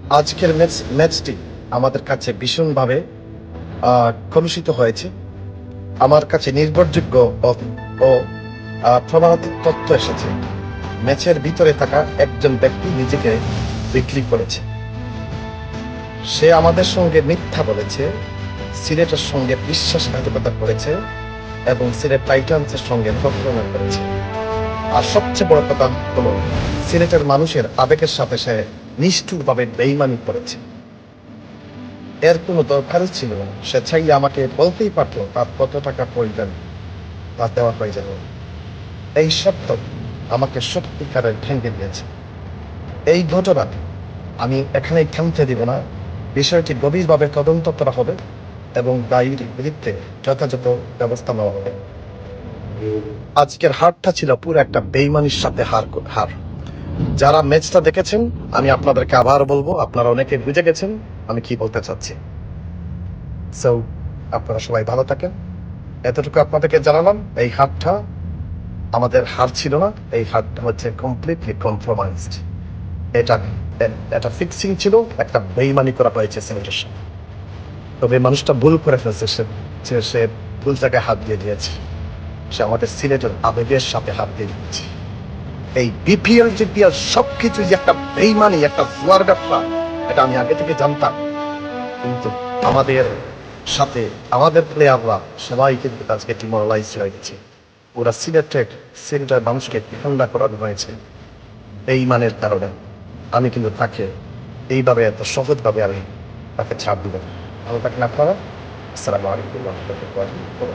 আজকের ম্যাচটি আমাদের কাছে ভীষণভাবে কলুষিত হয়েছে। আমার কাছে নির্ভরযোগ্য ও প্রমাণিত তথ্য এসেছে। ম্যাচের ভিতরে থাকা একজন ব্যক্তি নিজেকে বিক্রি করেছে। সে আমাদের সঙ্গে মিথ্যা বলেছে, সিলেটের সঙ্গে বিশ্বাসঘাতকতা করেছে এবং সিলেট টাইটান্সের সঙ্গে প্রতারণা করেছে। আর সবচেয়ে বড় কথা হলো, সিলেটের মানুষের আবেগের সাথে সে নিষ্ঠুরভাবে বেইমানি করেছে। এর কোনো দরকারই ছিল না। সে চাইলে আমাকে বলতেই পারতো তার কত টাকা প্রয়োজন, তা দেওয়া প্রয়োজন। এই সত্য আমাকে সত্যিকারের ভেঙে দিয়েছে। এই ঘটনা আমি এখানেই থামতে দিব না। বিষয়টি গভীরভাবে তদন্ত করা হবে এবং দায়ীর বিরুদ্ধে যথাযথ ব্যবস্থা নেওয়া হবে। আজকের হারটা ছিল পুরো একটা বেইমানির সাথে হার। যারা ম্যাচটা দেখেছেন, আমি আপনাদেরকে আবার বলবো, আপনারা অনেকে বুঝে গেছেন আমি কি বলতে চাচ্ছি। সো আপনারা সবাই ভালো থাকেন। এতটুকু আপনাদেরকে জানালাম। এই হারটা আমাদের হার ছিল না, এই হারটা হচ্ছে কমপ্লিটলি কম্প্রোমাইজড। এটা এটা ফিক্সিং ছিল, একটা বেইমানি করা হয়েছে সিলেটের সাথে। তবে মানুষটা ভুল করে ফেলছে, সে ভুল জায়গায় হাত দিয়ে দিয়েছে। সে আমাদের সিলেটের আবেগের সাথে হাত দিয়ে দিয়েছে। এই বিপিএল জিপিএল সবকিছু যে একটা বেইমানি, একটা জুয়ার ব্যবসা, এটা আমি আগে থেকে জানতাম। কিন্তু আমাদের সাথে আমাদের প্লেয়াররা সবাই কিন্তু আজকে ডিমোরালাইজ হয়ে গেছে। ওরা সিলেটের মানুষকে ঠান্ডা করানো হয়েছে বেইমানের কারণে। আমি কিন্তু তাকে এইভাবে এত সহজভাবে আমি তাকে ছাড় দিব না। ভালো থাকেন আপনারা। আসসালামু আলাইকুম ওয়া রাহমাতুল্লাহি ওয়া বারাকাতুহু।